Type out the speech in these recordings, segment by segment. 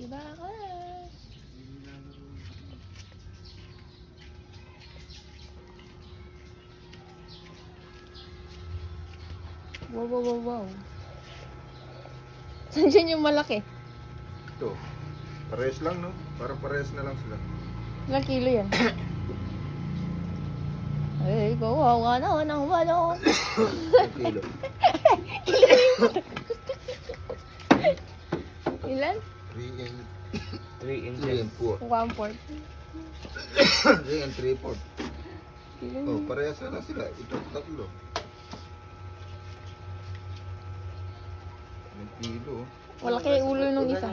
Bakas. Wow, wow, wow, wow. Saan dyan yung malaki? Ito. Parehas lang, no? Para parehas na lang sila. Ilang kilo yan? Ay, kawawa naman ang balon. Ang kilo. Ilan? 3 and 3 3 and 4. 1/4. 3 and 3/4. Ilan? Oh, parehas na lang sila. Ito, tatlo. Ang kilo. Malaki yung ulo nung isa.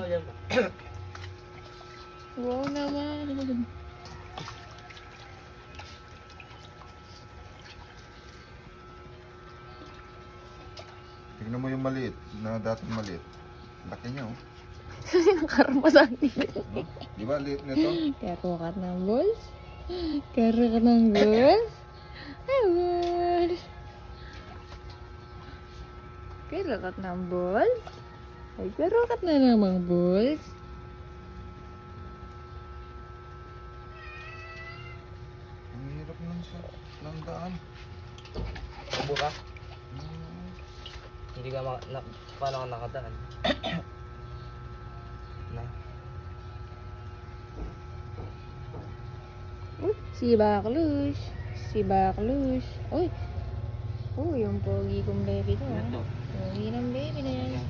Wow naman. Tignan mo yung maliit, na dating maliit. Laki niya, oh. Nakarama sa akin. No? Di ba, liit nito? Karo ka ng balls. Karo ka ng balls. Ay, balls. Karo ka ng balls. Ay, karo ka na namang balls. Ang hirap nun sa landaan. Tubo ka? Hindi ka paano ka nakadaan? Na. Uy, si Baklush. Si Baklush. Uy. Uy, yung pogi kong baby ko. Ano to? Pogi ng baby na yan.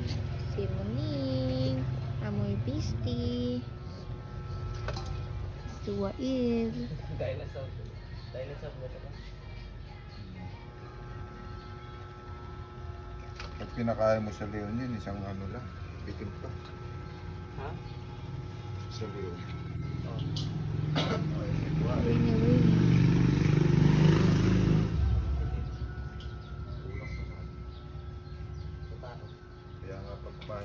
Si Muning. Amoy pisti. Si Wail. Dinosaur. Dinosaur ba ito? Pag pinakain mo sa leon yun, isang ano lang. Bitin pa. Ha? Sa leon. Oh. Uy,